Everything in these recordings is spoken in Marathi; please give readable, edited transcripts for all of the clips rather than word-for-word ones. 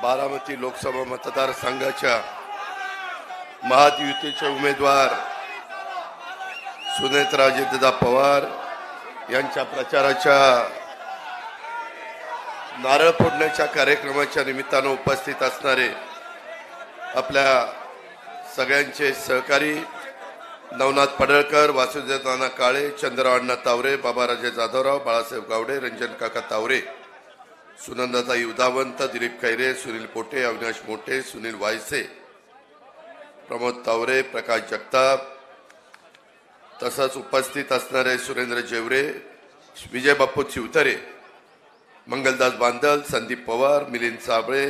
बारामती लोकसभा मतदारसंघाच्या महायुतीचे उमेदवार सुनेत्राजितदा पवार यांच्या प्रचाराच्या नारळ फोडण्याच्या कार्यक्रमाच्या निमित्तानं उपस्थित असणारे आपल्या सगळ्यांचे सहकारी नवनाथ पडळकर, वासुदेव नाना काळे, चंद्रराव अण्णा तावरे, बाबाराजे जाधवराव, बाळासाहेब गावडे, रंजन काका तावरे, सुनंदाताई उदावंत, दिलीप खैरे, सुनील पोटे, अविनाश मोटे, सुनील वायसे, प्रमोद तावरे, प्रकाश जगताप, तसंच उपस्थित असणारे सुरेंद्र जेवरे, विजय बाप्पू चिवतरे, मंगलदास बांदल, संदीप पवार, मिलिंद साबळे,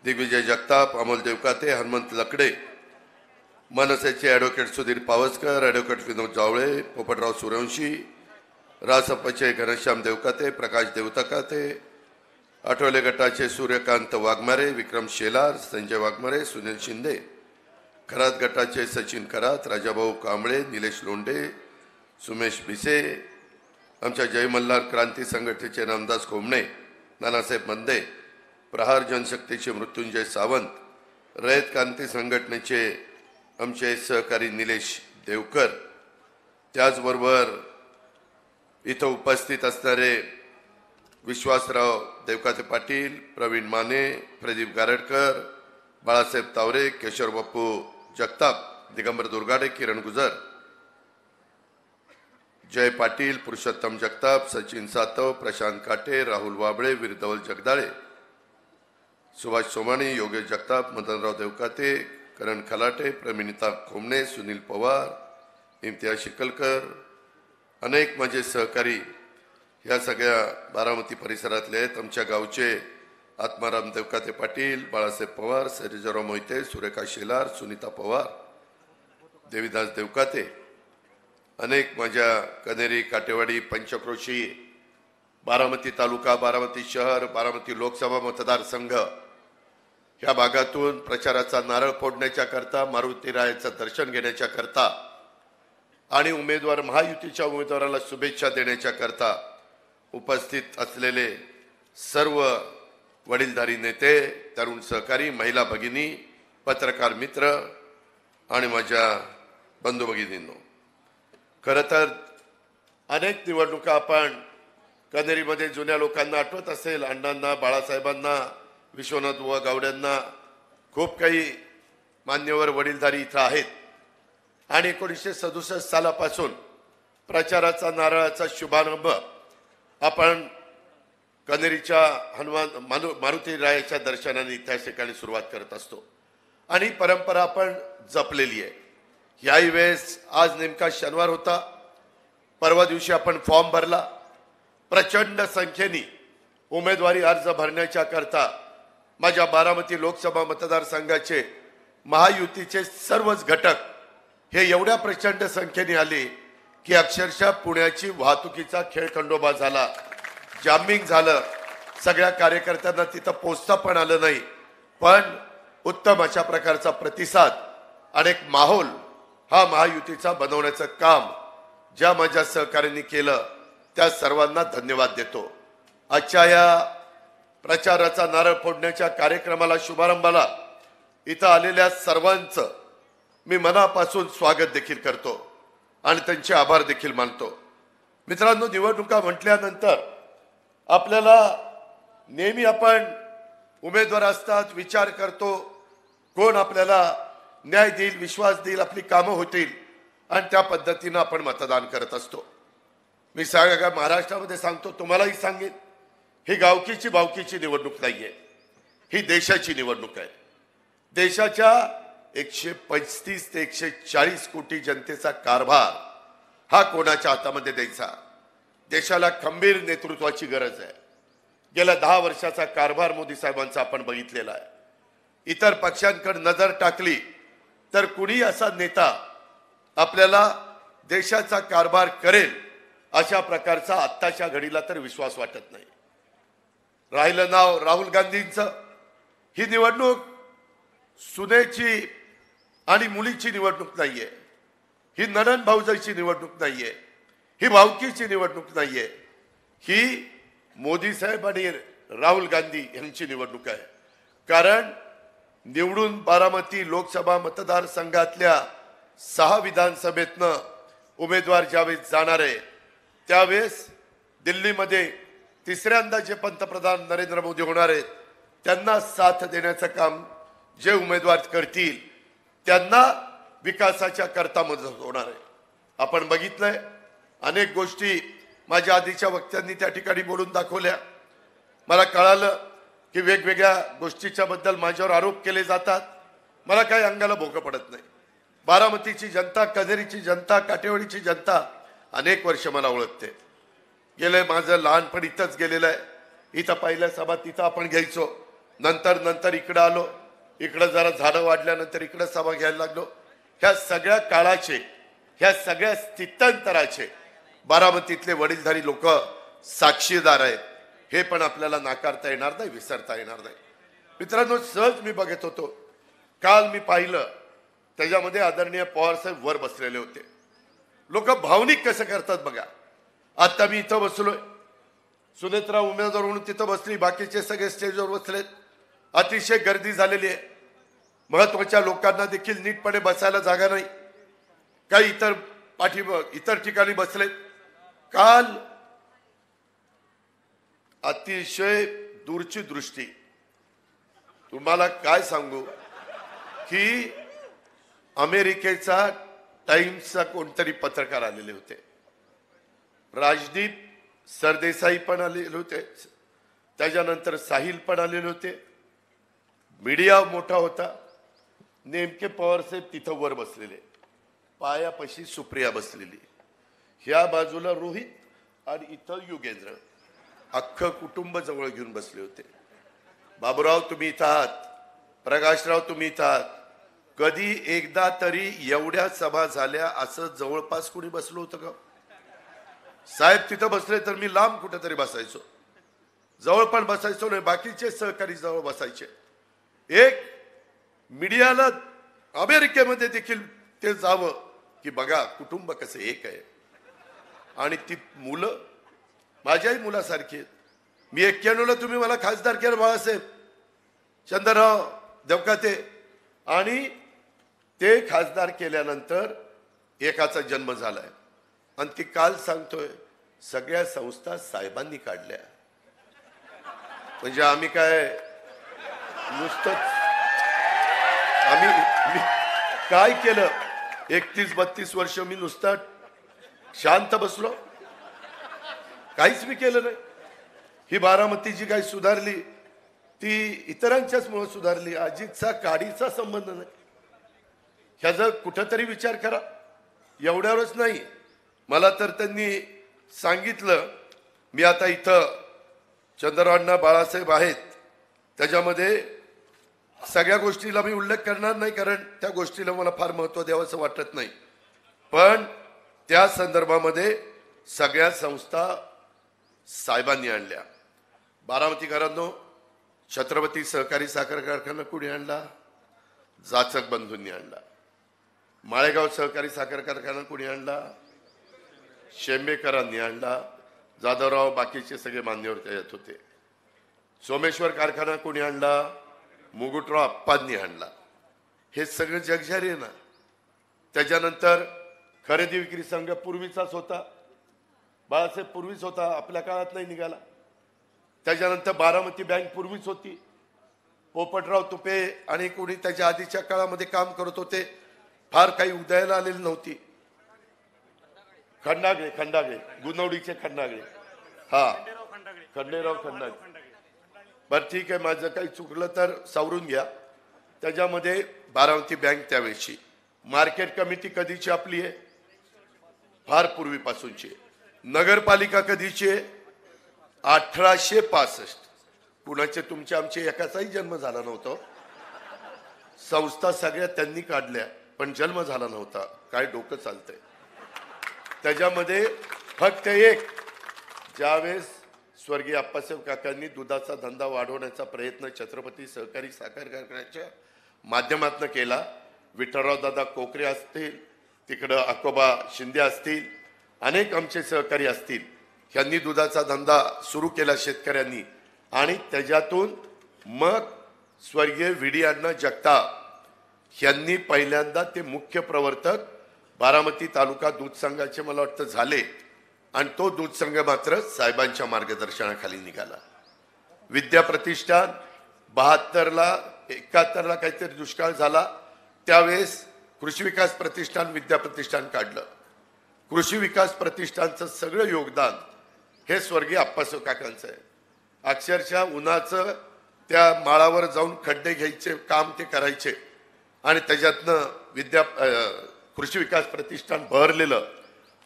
दिग्विजय जगताप, अमोल देवकाते, हनुमंत लकडे, मनसेचे ॲडव्होकेट सुधीर पावसकर, ॲडव्होकेट विनोद जावळे, पोपटराव सूर्यवंशी, रासपचे घनश्याम देवकाते, प्रकाश देवतकाते, आठवले गटाचे सूर्यकांत वाघमारे, विक्रम शेलार, संजय वाघमारे, सुनील शिंदे, खरात गटाचे सचिन खरात, राजाभाऊ कांबळे, निलेश लोंढे, सुमेश भिसे, आमच्या जय मल्हार क्रांती संघटनेचे रामदास कोमणे, नानासाहेब मंदे, प्रहार जनशक्तीचे मृत्युंजय सावंत, रयत क्रांती संघटनेचे आमचे सहकारी निलेश देवकर, त्याचबरोबर इथं उपस्थित असणारे विश्वासराव देवकाते पाटील, प्रवीण माने, प्रदीप गारडकर, बाळासाहेब तावरे, केशव बाप्पू जगताप, दिगंबर दुर्गाडे, किरण गुजर, जय पाटील, पुरुषोत्तम जगताप, सचिन सातव, प्रशांत काटे, राहुल वाबळे, वीरधवल जगदाळे, सुभाष सोमाणी, योगेश जगताप, मदनराव देवकाते, करण खलाटे, प्रमिनिता खोमणे, सुनील पवार, इम्तियाज शिकलकर, अनेक माझे सहकारी या सगळ्या बारामती परिसरातले आहेत. आमच्या गावचे आत्माराम देवकाते पाटील, बाळासाहेब पवार, सैजराव मोहिते, सुरेखा शेलार, सुनीता पवार, देवीदास देवकाते, अनेक माझ्या कनेरी, काटेवाडी, पंचक्रोशी, बारामती तालुका, बारामती शहर, बारामती लोकसभा मतदारसंघ ह्या भागातून प्रचाराचा नारळ फोडण्याच्या करता, मारुती रायाचं दर्शन घेण्याच्या करता आणि उमेदवार महायुतीच्या उमेदवाराला शुभेच्छा देण्याच्या करता उपस्थित असलेले सर्व वडीलधारी नेते, तरुण सहकारी, महिला भगिनी, पत्रकार मित्र आणि माझ्या बंधू भगिनींनो, खरं तर अनेक निवडणुका आपण कनेरीमध्ये जुन्या लोकांना आठवत असेल, अण्णांना, बाळासाहेबांना, विश्वनाथ बुवा गावड्यांना, खूप काही मान्यवर वडीलधारी इथं आहेत आणि 1967 सालापासून प्रचाराचा नारळाचा शुभारंभ आपण कनेरीच्या हनुमान मारुती रायाच्या दर्शनाने त्या ठिकाणी सुरुवात करत असतो आणि परंपरा आपण जपलेली आहे. याही वेळेस आज नेमका शनिवार होता, परवा दिवशी आपण फॉर्म भरला. प्रचंड संख्येने उमेदवारी अर्ज भरण्याच्या करता माझ्या बारामती लोकसभा मतदारसंघाचे महायुतीचे सर्वच घटक हे एवढ्या प्रचंड संख्येने आले की अक्षरशः पुण्याची वाहतुकीचा खेळखंडोबा झाला, जामिंग झालं. सगळ्या कार्यकर्त्यांना तिथं पोचता पण आलं नाही, पण उत्तम अशा प्रकारचा प्रतिसाद आणि एक माहोल हा महायुतीचा बनवण्याचं काम ज्या माझ्या सहकार्यांनी केलं त्या सर्वांना धन्यवाद देतो. आजच्या या प्रचाराचा नारळ फोडण्याच्या कार्यक्रमाला, शुभारंभाला इथं आलेल्या सर्वांचं मी मनापासून स्वागत देखील करतो आणि त्यांचे आभार देखील मानतो. मित्रांनो, निवडणुका म्हटल्यानंतर आपल्याला नेहमी आपण उमेदवार असतात, विचार करतो कोण आपल्याला न्याय देईल, विश्वास देईल, आपली कामं होतील आणि त्या पद्धतीनं आपण मतदान करत असतो. मी महाराष्ट्रामध्ये सांगतो, तुम्हालाही सांगेन, ही गावकीची भावकीची निवडणूक नाहीये, ही देशाची निवडणूक आहे. देशाच्या 135 ते 140 कोटी जनतेचा कारभार हा कोणाच्या हातामध्ये द्यायचा? देशाला खंबीर नेतृत्वाची गरज आहे. गेल्या 10 वर्षाचा कारभार मोदी साहेबांचा आपण बघितलेला आहे. इतर पक्षांकडे नजर टाकली तर कुणी असा नेता आपल्याला देशाचा कारभार करेल अशा प्रकारचा आत्ताच्या घडीला तर विश्वास वाटत नाही. राहिलं नाव राहुल गांधींचं. ही निवडणूक सुनेची आणि मुलीची निवडणूक नाहीये, ही नणन भाऊजाईची निवडणूक नाहीये, ही भावकीची निवडणूक नाहीये, ही मोदी साहेब आणि राहुल गांधी यांची निवडणूक आहे. कारण निवडून बारामती लोकसभा मतदारसंघातल्या 6 विधानसभेतनं उमेदवार ज्यावेळेस जाणार आहे त्यावेळेस दिल्लीमध्ये तिसऱ्यांदा जे पंतप्रधान नरेंद्र मोदी होणार आहेत त्यांना साथ देण्याचं काम जे उमेदवार करतील त्यांना विकासाच्या करता मदत होणार आहे। आपण बघितलंय अनेक गोष्टी माझ्या आधीच्या वक्त्यांनी त्या ठिकाणी बोलून दाखवल्या। मला कळालं की वेगवेगळ्या गोष्टीच्या बद्दल माझ्यावर आरोप केले जातात, मला काही अंगाला भोकं पडत नाही। बारामतीची जनता, कनेरीची जनता, काटेवाडीची जनता अनेक वर्ष मला ओळखते। गेले माझं लहानपण इथंच गेलेलं आहे। इथं पहिल्या सभा तिथं आपण घ्यायचो, नंतर इकडं आलो, इकडं जरा झाडं वाढल्यानंतर इकडं सभा घ्यायला लागलो। ह्या सगळ्या काळाचे, ह्या सगळ्या स्थित्यंतराचे बारामतीतले वडीलधारी लोक साक्षीदार आहेत, हे पण आपल्याला नाकारता येणार नाही, विसरता येणार नाही। मित्रांनो, सहज मी बघत होतो, काल मी पाहिलं त्याच्यामध्ये आदरणीय पवार साहेब वर बसलेले होते। लोक भावनिक कसं करतात बघा। आता मी इथं बसलोय, सुनेत्रा उमेदवार म्हणून तिथं बसली, बाकीचे सगळे स्टेजवर बसलेत, अतिशय गर्दी झालेली आहे। महत्वाच्या लोकांना देखील नीटपणे बसायला जागा नाही, काही इतर ठिकाणी बसलेत। काल अतिशय दूरची दृष्टी, तुम्हाला काय सांगू की अमेरिकेचा टाइम्सचा कोणतरी पत्रकार आलेले होते, राजदीप सरदेसाई पण आलेले होते, त्याच्यानंतर साहिल पण आलेले होते, मीडिया मोठा होता। नेमके पवार साहेब तिथं वर बसलेले, पायापाशी सुप्रिया बसलेली, ह्या बाजूला रोहित आणि इथं युगेंद्र, अख्खं कुटुंब जवळ घेऊन बसले होते। बाबूराव तुम्ही इथं आहात, प्रकाशराव तुम्ही इथं आहात, कधी एकदा तरी एवढ्या सभा झाल्या असं जवळपास कोणी बसलो होतं का? साहेब तिथं बसले तर मी लांब कुठेतरी बसायचो, जवळ पण बसायचो नाही, बाकीचे सहकारी जवळ बसायचे। एक मीडियाला अमेरिकेमध्ये देखील ते जावं की बघा कुटुंब कसं एक आहे, आणि ती मुलं माझ्याही मुलासारखी आहेत। मी 91ला तुम्ही मला खासदार केलं बाळासाहेब चंद्रराव देवकाते, आणि ते खासदार केल्यानंतर एकाचा जन्म झालाय, आणि ती काल सांगतोय सगळ्या संस्था साहेबांनी काढल्या। म्हणजे आम्ही काय नुसतंच मी काय केलं? 31-32 वर्ष मी नुसतं शांत बसलो, काहीच मी केलं नाही। ही बारामती जी काही सुधारली ती इतरांच्याच मुळे सुधारली, अजितचा काडीचा संबंध नाही। ह्याचा कुठेतरी विचार करा। एवढ्यावरच नाही, मला तर त्यांनी सांगितलं, मी आता इथं चंद्रअण्णा बाळासाहेब आहेत, त्याच्यामध्ये सगळ्या गोष्टीला मी उल्लेख करणार नाही, कारण त्या गोष्टीला मला फार महत्त्व द्यावंसं वाटत नाही, पण त्या संदर्भामध्ये सगळ्या संस्था साहेबांनी आणल्या। बारामतीकरांनो, छत्रपती सहकारी साखर कारखाना कुणी आणला? जाचक बंधूंनी आणला। माळेगाव सहकारी साखर कारखाना कुणी आणला? शेंबेकरांनी आणला। जाधवराव बाकीचे सगळे मान्यवर त्याच्यात होते। सोमेश्वर कारखाना कोणी आणला? मुगुटराव अप्पांनी आणला। हे सगळं जगजारी आहे ना। त्याच्यानंतर खरेदी विक्री संघ पूर्वीचाच होता, बाळासाहेब पूर्वीच होता, आपल्या काळात नाही निघाला। त्याच्यानंतर बारामती बँक पूर्वीच होती, पोपटराव तुपे आणि कोणी त्याच्या आधीच्या काळामध्ये काम करत होते, फार काही उदयाला आलेली नव्हती। खंडागळे गुणवडीचे खंडागळे, हा खंडेराव खंडागळे, बरं ठीक आहे, माझं काही चुकलं तर सावरून घ्या। त्याच्यामध्ये बारामती बँक त्यावेळेची, मार्केट कमिटी कधीची आपली आहे? फार पूर्वीपासूनची। नगरपालिका कधीची आहे? 1865। कुणाचे तुमचे आमचे एकाचाही जन्म झाला नव्हता। संस्था सगळ्या त्यांनी काढल्या, पण जन्म झाला नव्हता। काय डोकं चालतंय? त्याच्यामध्ये फक्त एक, ज्यावेळेस स्वर्गीय अप्पासाहेब काकांनी दुधाचा धंदा वाढवण्याचा प्रयत्न छत्रपती सहकारी साखर कारखान्याच्या माध्यमातून केला, विठ्ठलराव दादा कोकरे असतील, तिकडं अकोबा शिंदे असतील, अनेक आमचे सहकारी असतील, यांनी दुधाचा धंदा सुरू केला शेतकऱ्यांनी, आणि त्याच्यातून मग स्वर्गीय व्ही.डी. अण्णा जगताप यांनी पहिल्यांदा ते मुख्य प्रवर्तक बारामती तालुका दूध संघाचे मला वाटतं झाले आणि तो दूध संघ मात्र साहेबांच्या मार्गदर्शनाखाली निघाला. विद्या प्रतिष्ठान 72ला 71ला काहीतरी दुष्काळ झाला, त्यावेळेस कृषी विकास प्रतिष्ठान विद्या प्रतिष्ठान काढलं. कृषी विकास प्रतिष्ठानचं सगळं योगदान हे स्वर्गीय आप्पासाहेब काकांचं आहे. अक्षरशः उन्हाचं त्या माळावर जाऊन खड्डे घ्यायचे काम ते करायचे आणि त्याच्यातनं कृषी विकास प्रतिष्ठान बहरलेलं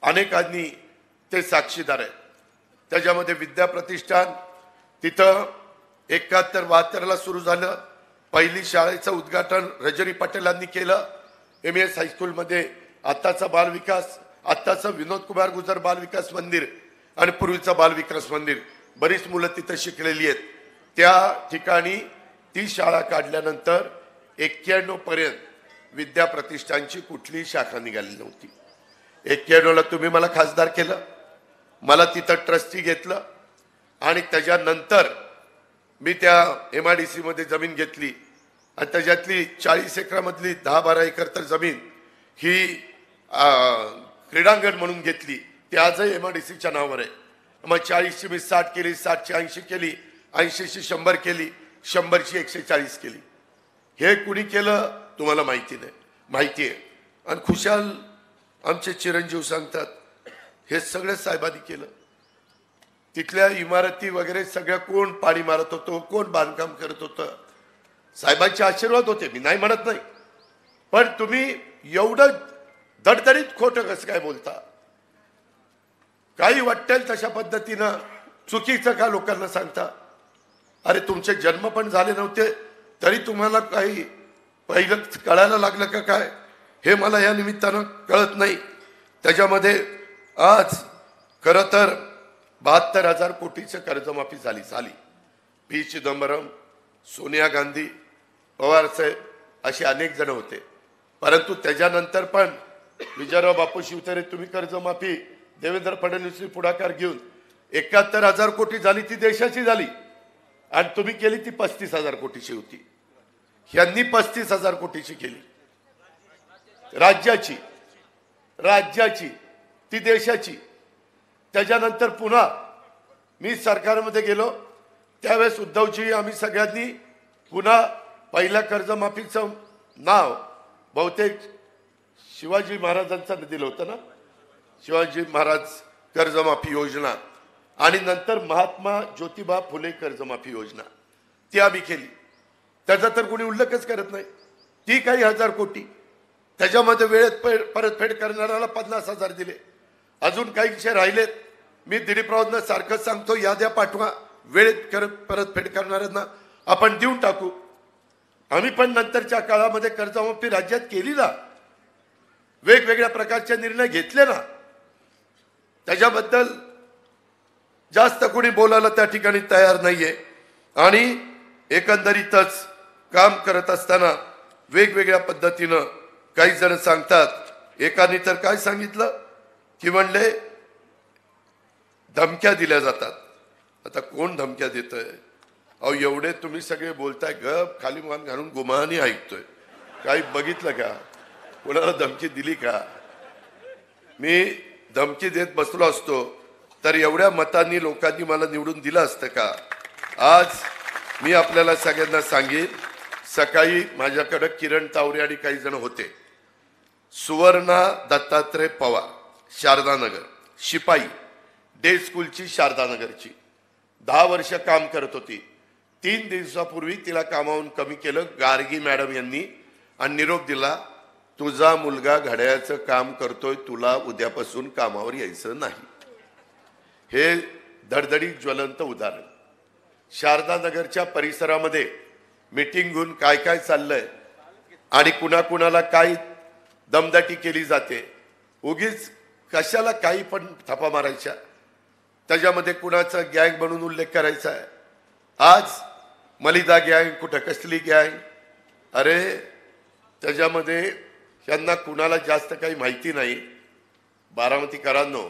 अनेकांनी ते साक्षीदार आहेत. त्याच्यामध्ये विद्या प्रतिष्ठान तिथं 71-72ला सुरू झालं. पहिली शाळेचं उद्घाटन रजनी पटेलांनी केलं. MS हायस्कूलमध्ये आत्ताचा बालविकास, आत्ताचं विनोद कुमार गुजर बालविकास मंदिर आणि पूर्वीचं बालविकास मंदिर, बरीच मुलं तिथं शिकलेली आहेत. त्या ठिकाणी ती शाळा काढल्यानंतर 91 पर्यंत विद्या प्रतिष्ठानची कुठलीही शाखा निघाली नव्हती. 91ला तुम्ही मला खासदार केलं, मला तिथं ट्रस्टी घेतलं आणि त्याच्यानंतर मी त्या MIDC मध्ये जमीन घेतली आणि त्याच्यातली 40 एकरामधली 10-12 एकर तर जमीन ही क्रीडांगण म्हणून घेतली. ती आजही MIDCच्या नावावर आहे. मग 40ची मी 60 केली, 60ची 80 केली, 80ची 100 केली, 100ची 140 केली. हे कुणी केलं तुम्हाला माहिती नाही, माहिती आहे. आणि खुशाल आमचे चिरंजीव सांगतात हे सगळं साहेबांनी केलं. तिथल्या इमारती वगैरे सगळं कोण पाणी मारत होतो, कोण बांधकाम करत होतं, साहेबांचे आशीर्वाद होते, मी नाही म्हणत नाही. पण तुम्ही एवढं दडदडीत खोटं कसं काय बोलता? काही वाटेल तशा पद्धतीनं चुकीचं का लोकांना सांगता? अरे तुमचे जन्म पण झाले नव्हते तरी तुम्हाला काही पहिलं कळायला लागलं का काय हे मला या निमित्तानं कळत नाही. त्याच्यामध्ये आज खरं तर 72,000 कोटीचं कर्जमाफी झाली. पी. चिदंबरम, सोनिया गांधी, पवार साहेब असे अनेक जण होते. परंतु त्याच्यानंतर पण विजयराव बापू शिवतारे तुम्ही कर्जमाफी देवेंद्र फडणवीस पुढाकार घेऊन 71,000 कोटी झाली, ती देशाची झाली आणि तुम्ही केली ती 35,000 कोटीची होती. यांनी 35,000 कोटीची केली. राज्याची ती देशाची. त्याच्यानंतर पुन्हा मी सरकारमध्ये गेलो त्यावेळेस उद्धवजी आम्ही सगळ्यांनी पुन्हा पहिल्या कर्जमाफीचं नाव बहुतेक शिवाजी महाराजांचं दिलं होतं ना, शिवाजी महाराज कर्जमाफी योजना, आणि नंतर महात्मा ज्योतिबा फुले कर्जमाफी योजना ती आम्ही केली. त्याचा तर कोणी उल्लेखच करत नाही. ती काही 1000 कोटी. त्याच्यामध्ये वेळेत परतफेड करणाऱ्याला 50,000 दिले. अजून काही विषय राहिलेत. मी दिलीपरावांना सारखंच सांगतो, याद्या पाठवा, वेळेत परतफेड करणाऱ्यांना आपण देऊन टाकू. आम्ही पण नंतरच्या काळामध्ये कर्जमाफी राज्यात केली ना, वेगवेगळ्या प्रकारचे निर्णय घेतले ना. त्याच्याबद्दल जास्त कोणी बोलायला त्या ठिकाणी तयार नाहीये. आणि एकंदरीतच काम करत असताना वेगवेगळ्या पद्धतीनं काही जण सांगतात. एकाने तर काय सांगितलं की म्हणले धमक्या दिल्या जातात. आता कोण धमक्या देतंय? अहो एवढे तुम्ही सगळे बोलताय, गप खाली मान घालून गुमानी ऐकतोय. काही बघितलं का? कोणाला धमकी दिली का? मी धमकी देत बसलो असतो तर एवढ्या मतांनी लोकांनी मला निवडून दिलं असतं का? आज मी आपल्याला सगळ्यांना सांगेन, सकाळी माझ्याकडे किरण तावरे आणि काही जण होते. सुवर्णा दत्तात्रय पवार, शारदानगर, शिपाई, डे स्कूलची शारदानगरची, 10 वर्ष काम करत होती. 3 दिवसापूर्वी तिला कामावून कमी केलं गार्गी मॅडम यांनी आणि निरोप दिला, तुझा मुलगा घड्याळाचं काम करतोय, तुला उद्यापासून कामावर यायचं नाही. हे धडधडीत ज्वलंत उदाहरण. शारदानगरच्या परिसरामध्ये मीटिंग घेऊन काय काय चाललंय आणि कुणाकुणाला काय दमदाटी केली जाते, उगीच कशाला काही पण थापा मारायच्या, त्याच्यामध्ये कुणाचा गँग म्हणून उल्लेख करायचा आहे. आज मलिदा गँग, कुठं कसली गँग? अरे त्याच्यामध्ये यांना कुणाला जास्त काही माहिती नाही. बारामतीकरांनो,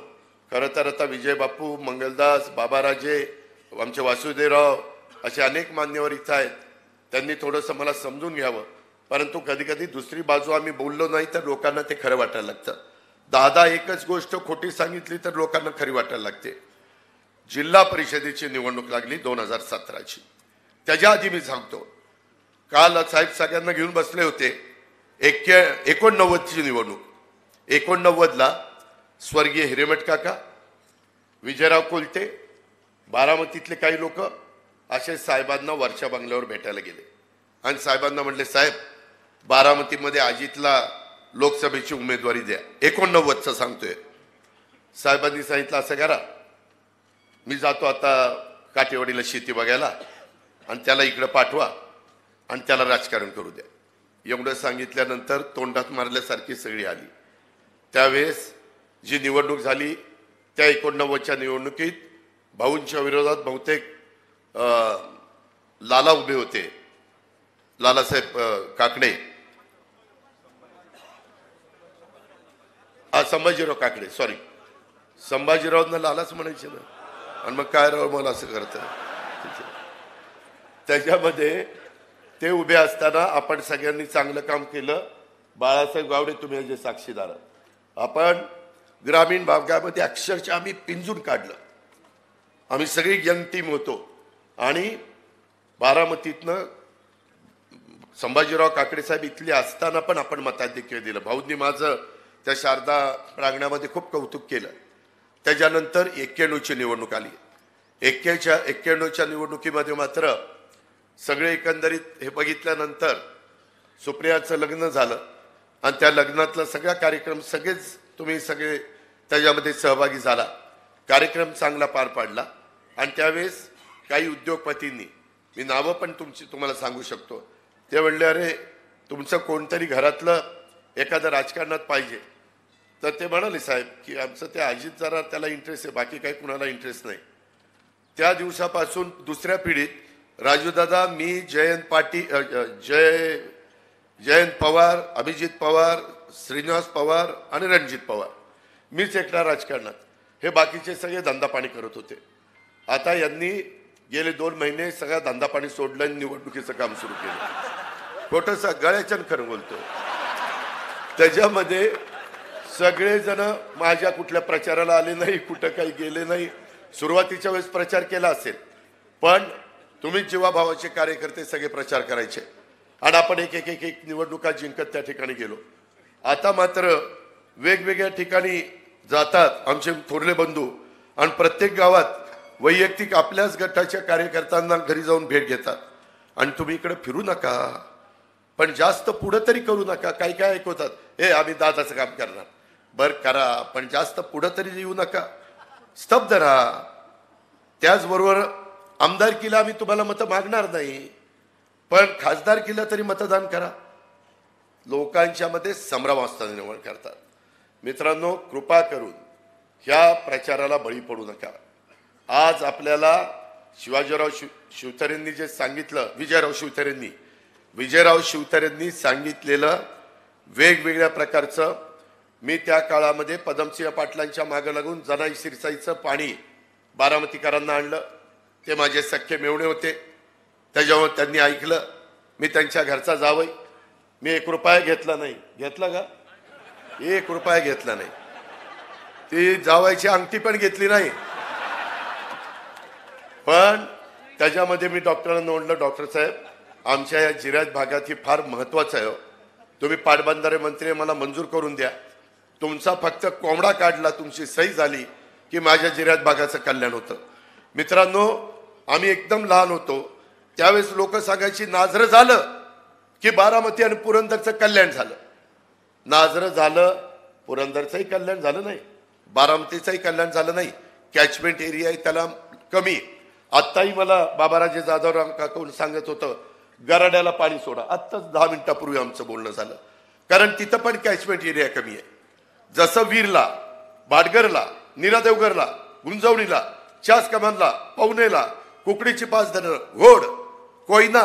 खरं तर आता विजय बापू, मंगलदास, बाबाराजे, आमचे वासुदेवराव असे अनेक मान्यवर इथं आहेत. त्यांनी थोडंसं मला समजून घ्यावं, परंतु कधी कधी दुसरी बाजू आम्ही बोललो नाही तर लोकांना ते खरं वाटायला लागतं. दादा एकच गोष्ट खोटी सांगितली तर लोकांना खरी वाटायला लागते. जिल्हा परिषदेची निवडणूक लागली 2017ची. त्याच्या आधी मी सांगतो, काल साहेब सगळ्यांना घेऊन बसले होते. 89ची निवडणूक. 89ला स्वर्गीय हिरेमठ काका, विजयराव कोलते, बारामतीतले काही लोक असे साहेबांना वरच्या बंगल्यावर भेटायला गेले आणि साहेबांना म्हटले, साहेब बारामतीमध्ये अजितला लोकसभेची उमेदवारी द्या. 89चं सांगतोय. साहेबांनी सांगितलं, असं करा, मी जातो आता काठेवाडीला शेती बघायला आणि त्याला इकडं पाठवा आणि त्याला राजकारण करू द्या. एवढं सांगितल्यानंतर तोंडात मारल्यासारखी सगळी आली. त्यावेळेस जी निवडणूक झाली त्या 89च्या निवडणुकीत भाऊंच्या विरोधात बहुतेक लाला उभे होते, लालासाहेब काकडे, संभाजीराव काकडे, सॉरी संभाजीरावना लालाच म्हणायचे ना, आणि मग काय राव मला असं करतं. त्याच्यामध्ये ते उभे असताना आपण सगळ्यांनी चांगलं काम केलं. बाळासाहेब गावडे तुम्ही याचे साक्षीदार. आपण ग्रामीण भागामध्ये अक्षरशः आम्ही पिंजून काढलं. आम्ही सगळी यंग टीम होतो आणि बारामतीतनं संभाजीराव काकडे साहेब इथले असताना पण आपण मताधिक्य दिलं. भाऊंनी माझं त्या शारदा प्रांगणामध्ये खूप कौतुक केलं. त्याच्यानंतर 91ची निवडणूक आली. 91च्या निवडणुकीमध्ये मात्र सगळे एकंदरीत हे बघितल्यानंतर सुप्रियाचं लग्न झालं आणि त्या लग्नातला सगळा कार्यक्रम सगळेच तुम्ही सगळे त्याच्यामध्ये सहभागी झाला. कार्यक्रम चांगला पार पाडला आणि त्यावेळेस काही उद्योगपतींनी, मी नावं पण तुम्हाला सांगू शकतो, ते म्हणले, अरे तुमचं कोणतरी घरातलं एखादं राजकारणात पाहिजे. तर ते म्हणाले, साहेब की आमचं ते अजित जरा त्याला इंटरेस्ट आहे, बाकी काही कुणाला इंटरेस्ट नाही. त्या दिवसापासून दुसऱ्या पिढीत राजूदादा, मी, जयंत पवार, अभिजित पवार, श्रीनिवास पवार आणि रणजित पवार, मीच एकटा राजकारणात. हे बाकीचे सगळे धंदापाणी करत होते. आता यांनी गेले 2 महिने सगळा धंदापाणी सोडलं आणि निवडणुकीचं काम सुरू केलं. खोटं गळ्याच्यान खरं बोलतो. त्याच्यामध्ये सगळेजण माझ्या कुठल्या प्रचाराला आले नाही, कुठं काही गेले नाही. सुरुवातीच्या वेळेस प्रचार केला असेल, पण तुम्ही जीवाभावाचे कार्यकर्ते सगळे प्रचार करायचे आणि आपण एक एक एक एक निवडणुका जिंकत त्या ठिकाणी गेलो. आता मात्र वेगवेगळ्या ठिकाणी जातात आमचे थोरले बंधू आणि प्रत्येक गावात वैयक्तिक आपल्याच गटाच्या कार्यकर्त्यांना घरी जाऊन भेट घेतात. आणि तुम्ही इकडे फिरू नका, पण जास्त पुढं तरी करू नका. काही काय ऐकवतात, हे आम्ही दादाचं काम करणार. बरं करा, पण जास्त पुढं तरी येऊ नका, स्तब्ध राहा. त्याचबरोबर आमदारकीला आम्ही तुम्हाला मतं मागणार नाही, पण खासदारकीला तरी मतदान करा. लोकांच्या मध्ये संभ्रम असताना निवड करतात. मित्रांनो, कृपा करून ह्या प्रचाराला बळी पडू नका. आज आपल्याला शिवाजीराव शिवतारेंनी जे सांगितलं, विजयराव शिवतारेंनी सांगितलेलं वेगवेगळ्या प्रकारचं, मी त्या काळामध्ये पदमसिंह पाटलांच्या मागे लागून जनाई शिरसाईचं पाणी बारामतीकरांना आणलं. ते माझे सख्खे मेवणे होते. त्याच्यावर त्यांनी ऐकलं. मी त्यांच्या घरचा जावई. मी 1 रुपया घेतला नाही. घेतला का? 1 रुपया घेतला नाही. ती जावायची अंगठी पण घेतली नाही. पण त्याच्यामध्ये मी डॉक्टरांना म्हणलं, डॉक्टर साहेब, आमच्या या जिरायत भागात ही फार महत्त्वाचं आहे. तुम्ही पाटबंधारे मंत्री मला मंजूर करून द्या. तुमचा फक्त कोंबडा काढला, तुमची सही झाली की माझ्या जिरायत भागाचं कल्याण होतं. मित्रांनो, आम्ही एकदम लहान होतो त्यावेळेस लोक सांगायची, नाझरं झालं की बारामती आणि पुरंदरचं कल्याण झालं. नाझरं झालं, पुरंदरचंही कल्याण झालं नाही, बारामतीचंही कल्याण झालं नाही. कॅचमेंट एरिया आहे त्याला कमी. आत्ताही मला बाबाराजे जाधवराव काकून सांगत होतं, गराड्याला पाणी सोडा. आत्ताच 10 मिनिटापूर्वी आमचं बोलणं झालं. कारण तिथं पण कॅचमेंट एरिया कमी आहे. जसं वीरला, भाटगरला, नीरादेवगरला, गुंजवणीला, चास कमानला, पवनेला, कुकडीची 5 धरणं, घोड, कोयना,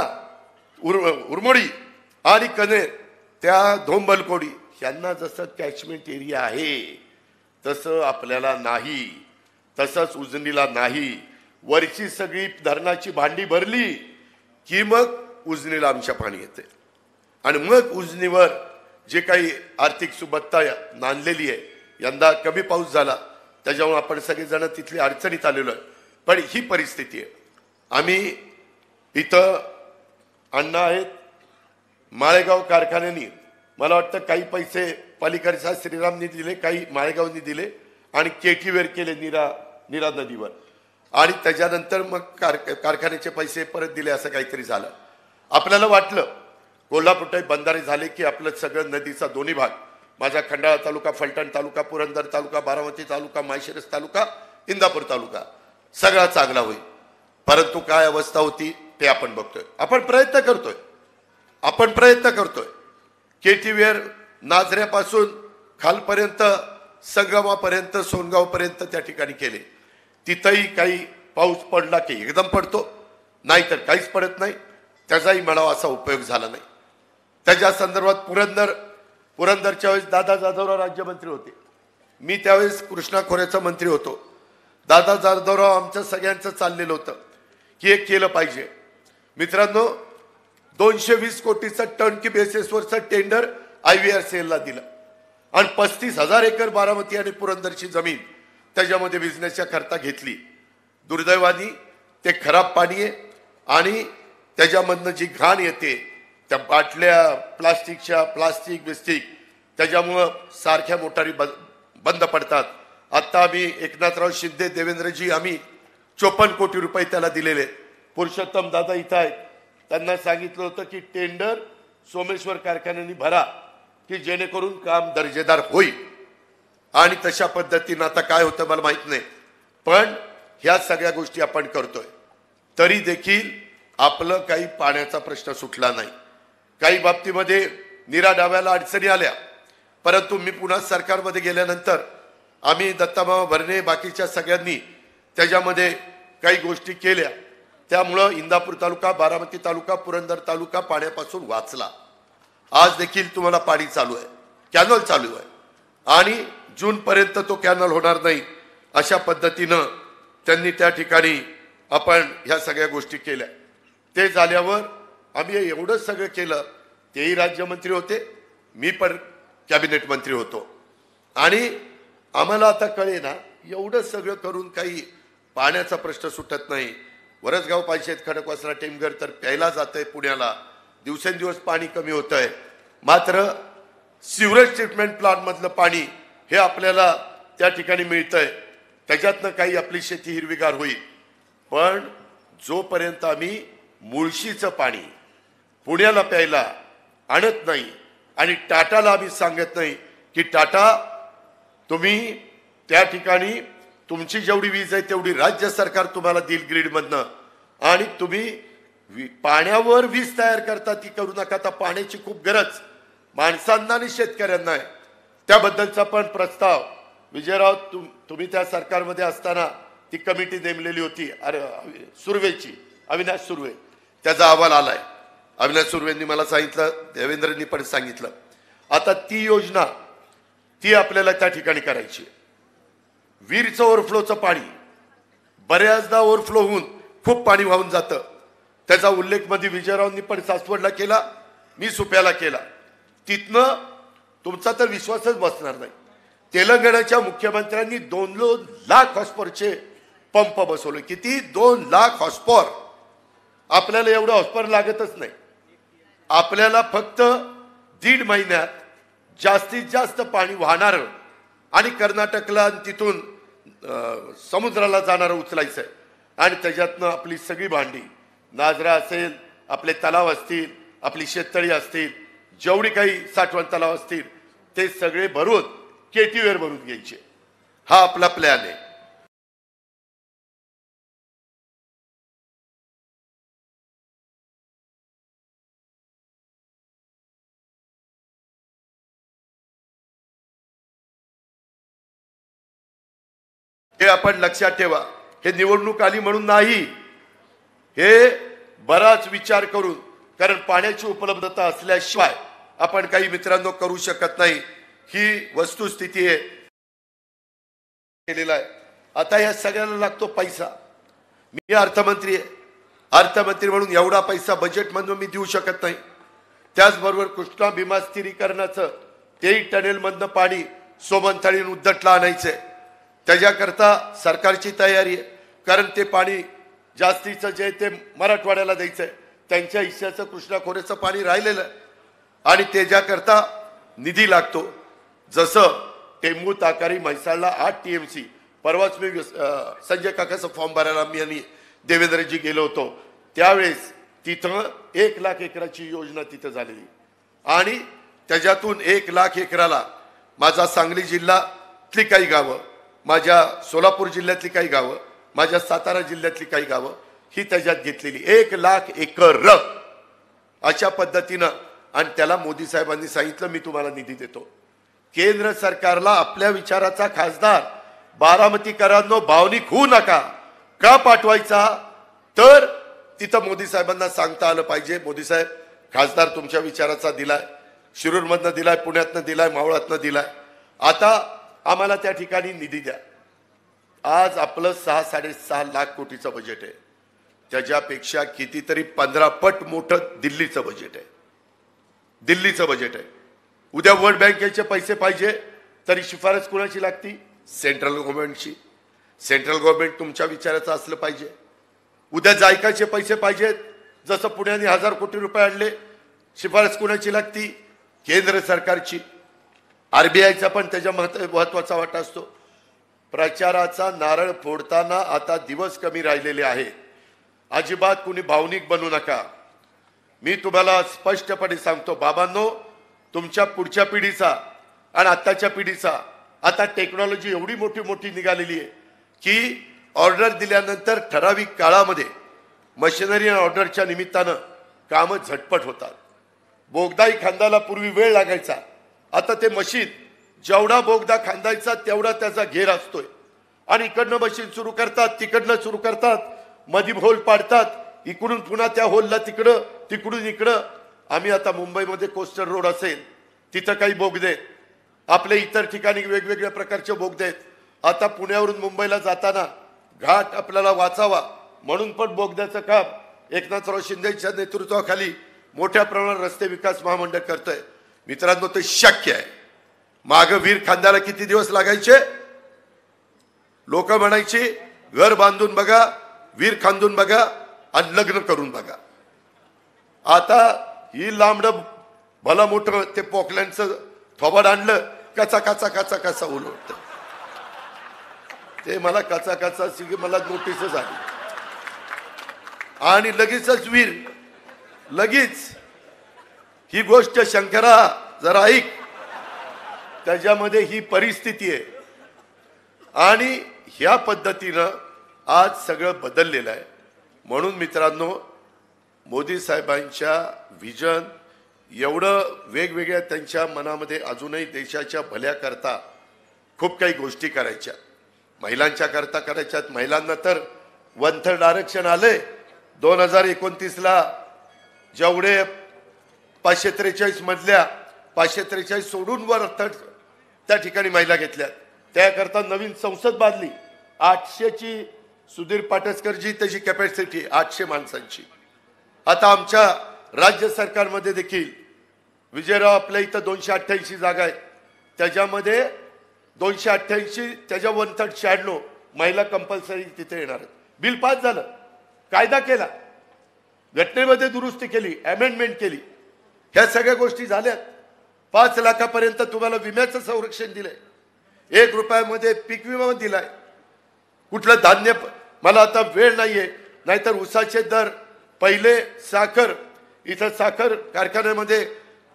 उरमोडी आणि कनेर, त्या धोंबलकोडी यांना जसं कॅचमेंट एरिया आहे तसं आपल्याला नाही. तसंच उजनीला नाही. वरची सगळी धरणाची भांडी भरली की मग उजनीला आमच्या पाणी येते आणि मग उजनीवर जे काही आर्थिक सुबत्ता नांदलेली आहे, यंदा कमी पाऊस झाला त्याच्यामुळे आपण सगळेजण तिथली अडचणीत आलेलो आहे, पण ही परिस्थिती आहे. आम्ही इथं अण्णा आहेत, माळेगाव कारखान्यांनी मला वाटतं काही पैसे पलीकडच्या श्रीरामनी दिले, काही माळेगावनी दिले आणि केटीवेर केले नीरा नदीवर आणि त्याच्यानंतर मग कारखान्याचे पैसे परत दिले असं काहीतरी झालं. आपल्याला वाटलं कोल्हापूर बंधारे झाले की आपलं सगळं नदीचा दोन्ही भाग, माझा खंडाळा तालुका, फलटण तालुका, पुरंदर तालुका, बारामती तालुका, माळशिरस तालुका, इंदापूर तालुका सगळा चांगला होईल. परंतु काय अवस्था होती ते आपण बघतोय. आपण प्रयत्न करतोय. केटीवेर नाझऱ्यापासून खालपर्यंत संगमापर्यंत सोनगावपर्यंत त्या ठिकाणी केले. तिथंही काही पाऊस पडला की एकदम पडतो, नाहीतर काहीच पडत नाही. त्याचाही म्हणावा असा उपयोग झाला नाही. त्याच्या संदर्भात पुरंदरच्या वेळेस दादा जाधवराव राज्यमंत्री होते, मी त्यावेळेस कृष्णा खोऱ्याचा मंत्री होतो. दादा जाधवराव आमच्या सगळ्यांचं चाललेलं होतं की हे केलं पाहिजे. मित्रांनो, 220 कोटीचं टर्नकी बेसिसवरचं टेंडर IVRCL दिलं आणि 35,000 एकर बारामती आणि पुरंदरची जमीन त्याच्यामध्ये बिझनेसच्या करता घेतली. दुर्दैवानी ते खराब पाणी आहे आणि त्याच्यामधनं जी घाण येते त्या बाटल्या प्लास्टिक त्याच्यामुळं सारख्या मोटारी बंद पडतात. आता आम्ही एकनाथराव शिंदे देवेंद्रजी आम्ही 54 कोटी रुपये त्याला दिलेले. पुरुषोत्तम दादा इथं आहेत, त्यांना सांगितलं होतं की टेंडर सोमेश्वर कारखान्यांनी भरा की जेणेकरून काम दर्जेदार होईल आणि तशा पद्धतीनं आता काय होतं मला माहित नाही, पण ह्या सगळ्या गोष्टी आपण करतोय. तरी देखील आपलं काही पाण्याचा प्रश्न सुटला नाही. काही बाबतीमध्ये नीरा डाव्याला अडचणी आल्या, परंतु मी पुन्हा सरकारमध्ये गेल्यानंतर आम्ही दत्तामामा भरणे बाकीच्या सगळ्यांनी त्याच्यामध्ये काही गोष्टी केल्या. त्यामुळं इंदापूर तालुका, बारामती तालुका, पुरंदर तालुका पाण्यापासून वाचला. आज देखील तुम्हाला पाणी चालू आहे, कॅनल चालू आहे आणि जूनपर्यंत तो कॅनल होणार नाही अशा पद्धतीनं त्यांनी त्या ठिकाणी आपण ह्या सगळ्या गोष्टी केल्या. ते झाल्यावर आम्ही एवढं सगळं केलं. तेही राज्यमंत्री होते, मी पण कॅबिनेट मंत्री होतो आणि आम्हाला आता कळे ना, एवढं सगळं करून काही पाण्याचा प्रश्न सुटत नाही. वरसगाव पायशेत, खडकवासला, टेमघर तर प्यायला जातंय पुण्याला, दिवसेंदिवस पाणी कमी होत आहे. मात्र सिवरेज ट्रीटमेंट प्लांटमधलं पाणी हे आपल्याला त्या ठिकाणी मिळतंय, त्याच्यातनं काही आपली शेती हिरवीगार होईल. पण जोपर्यंत आम्ही मुळशीचं पाणी पुण्याला प्यायला आणत नाही आणि टाटाला आम्ही सांगत नाही की टाटा तुम्ही त्या ठिकाणी तुमची जेवढी वीज आहे तेवढी राज्य सरकार तुम्हाला देईल ग्रीडमधनं आणि तुम्ही पाण्यावर वीज तयार करता ती करू नका. आता पाण्याची खूप गरज माणसांना आणि शेतकऱ्यांना आहे. त्याबद्दलचा पण प्रस्ताव विजयराव तुम्ही त्या सरकारमध्ये असताना ती कमिटी नेमलेली होती सुर्वेची, अविनाश सुर्वे, त्याचा अहवाल आलाय. अविनाश सुर्वेंनी मला सांगितलं, देवेंद्रनी पण सांगितलं. आता ती योजना ती आपल्याला त्या ठिकाणी करायची. वीरचं ओव्हरफ्लोचं पाणी बऱ्याचदा ओव्हरफ्लो होऊन खूप पाणी वाहून जातं. त्याचा उल्लेख मध्ये विजयरावांनी पण सासवडला केला, मी सुप्याला केला. तिथनं तुमचा तर विश्वासच बसणार नाही. तेलंगणाच्या मुख्यमंत्र्यांनी 2 लाख हॉर्सपॉवरचे पंप बसवले. किती? 2 लाख हॉर्सपॉवर. आपल्याला एवढं हॉर्सपॉवर लागतच नाही. आपल्याला फक्त 1.5 महिन्यात जास्तीत जास्त पाणी वाहणार आणि कर्नाटकला तिथून समुद्राला जाणारं उचलायचं आहे आणि त्याच्यातनं आपली सगळी भांडी, नाझरा असेल, आपले तलाव असतील, आपली शेततळी असतील, जेवढी काही साठवण तलाव असतील ते सगळे भरून केटीवेर भरून घ्यायचे. हा आपला प्लॅन आहे. हे आपण लक्षात ठेवा. हे निवडणूक आली म्हणून नाही, हे बराच विचार करून, कारण पाण्याची उपलब्धता असल्याशिवाय आपण काही मित्रांनो करू शकत नाही. ही वस्तुस्थिती आहे केलेला आहे. आता या सगळ्यांना लागतो पैसा. मी अर्थमंत्री आहे, अर्थमंत्री म्हणून एवढा पैसा बजेटमधून मी देऊ शकत नाही. त्याचबरोबर कृष्णा भीमा स्थिरीकरणाचं तेही टनेलमधनं पाणी सोमनथळीहून उद्धटला आणायचंय. त्याच्याकरता सरकारची तयारी आहे, कारण ते पाणी जास्तीचं जे ते मराठवाड्याला द्यायचंय. त्यांच्या हिश्श्याचं कृष्णा खोऱ्याचं पाणी राहिलेलं आहे आणि त्याच्याकरता निधी लागतो. जसं टेंबू ताकारी म्हैसाळला 8 TMC. परवाच मी संजय काकाचा फॉर्म भरायला मी आणि देवेंद्रजी गेलो होतो. त्यावेळेस तिथं 1 लाख एकराची योजना तिथं झालेली आणि त्याच्यातून 1 लाख एकराला माझा सांगली जिल्ह्यातली काही गावं, माझ्या सोलापूर जिल्ह्यातली काही गावं, माझ्या सातारा जिल्ह्यातली काही गावं ही त्याच्यात घेतलेली 1 लाख एकर अशा पद्धतीनं. आणि त्याला मोदी साहेबांनी सांगितलं मी तुम्हाला निधी देतो. केंद्र सरकारला आपल्या विचाराचा खासदार बारामतीकरांनो भावनिक होऊ नका. का पाठवायचा? तर तिथं मोदी साहेबांना सांगता आलं पाहिजे, मोदी साहेब खासदार तुमच्या विचाराचा दिलाय, शिरूरमधनं दिलाय, पुण्यातनं दिलाय, मावळातनं दिलाय, आता आम्हाला त्या ठिकाणी निधी द्या. आज आपलं 6-6.5 लाख कोटीचं बजेट आहे. त्याच्यापेक्षा कितीतरी 15 पट मोठं दिल्लीचं बजेट आहे. दिल्लीचं बजेट आहे. उद्या वर्ल्ड बँकेचे पैसे पाहिजे तरी शिफारस कोणाची लागती? सेंट्रल गव्हर्नमेंटची. सेंट्रल गव्हर्नमेंट तुमच्या विचाराचं असलं पाहिजे. उद्या जायकाचे पैसे पाहिजेत, जसं पुण्याने 1000 कोटी रुपये आणले, शिफारस कोणाची लागती? केंद्र सरकारची. RBIचा पण त्याच्या महत्वाचा वाटा असतो. प्रचाराचा नारळ फोडताना आता दिवस कमी राहिलेले आहेत. अजिबात कुणी भावनिक बनू नका. मी तुम्हाला स्पष्टपणे सांगतो बाबांनो, तुमच्या पुढच्या पिढीचा आणि आत्ताच्या पिढीचा आता टेक्नॉलॉजी एवढी मोठी मोठी निघालेली आहे की ऑर्डर दिल्यानंतर ठराविक काळामध्ये मशिनरी आणि ऑर्डरच्या निमित्तानं कामं झटपट होतात. बोगदाही खांदायला पूर्वी वेळ लागायचा, आता ते मशीन जेवढा बोगदा खांदायचा तेवढा त्याचा घेर असतोय आणि इकडनं मशीन सुरू करतात, तिकडनं सुरू करतात, मधी होल पाडतात, इकडून पुन्हा त्या होलला तिकडं, तिकडून इकडं. आम्ही आता मुंबईमध्ये कोस्टल रोड असेल तिथं काही बोगदे, आपल्या इतर ठिकाणी वेगवेगळ्या प्रकारचे बोगदे आहेत. आता पुण्यावरून मुंबईला जाताना घाट आपल्याला वाचावा म्हणून पण बोगद्याचं काम एकनाथराव शिंदेच्या नेतृत्वाखाली मोठ्या प्रमाणात रस्ते विकास महामंडळ करतंय. मित्रांनो, ते शक्य आहे. मागं वीर खांद्याला किती दिवस लागायचे? लोक म्हणायची घर बांधून बघा, वीर खांदून बघा आणि लग्न करून बघा. आता ही लांबड भला मोठं ते पोकलँडचं थोबाड आणलं, कचा कचा कचा कचा उलटत. ते मला कचा कचा मला नोटीसच आली आणि लगेचच वीर, लगेच. ही गोष्ट शंकरा जरा ऐक, त्याच्यामध्ये ही परिस्थिती आहे आणि ह्या पद्धतीनं आज सगळं बदललेलं आहे. म्हणून मित्रांनो, मोदी साहेबांच्या विजन एवढं वेगवेगळ्या त्यांच्या मनामध्ये अजूनही देशाच्या भल्याकरता खूप काही गोष्टी करायच्या, महिलांच्या करता करायच्यात. महिलांना तर 1/3 आरक्षण आले. 2029ला जेवढे 543 मधल्या 543 सोडून वर त्या ठिकाणी महिला घेतल्या. त्याकरता नवीन संसद बांधली. 800ची सुधीर पाटसकरजी त्याची कॅपॅसिटी 800 माणसांची. आता आमच्या राज्य सरकारमध्ये देखील विजयराव आपल्या इथं 288 जागा आहे, त्याच्यामध्ये 288 त्याच्या 1/3 96 महिला कंपल्सरी तिथे येणार आहेत. बिल पास झालं, कायदा केला, घटनेमध्ये दुरुस्ती केली, अमेंडमेंट केली, ह्या सगळ्या गोष्टी झाल्यात. 5 लाखापर्यंत तुम्हाला विम्याचं संरक्षण दिलंय, 1 रुपयामध्ये पीक विमा दिलाय. कुठलं धान्य, मला आता वेळ नाहीये, नाहीतर ऊसाचे दर, पहिले साखर, इथं साखर कारखान्यामध्ये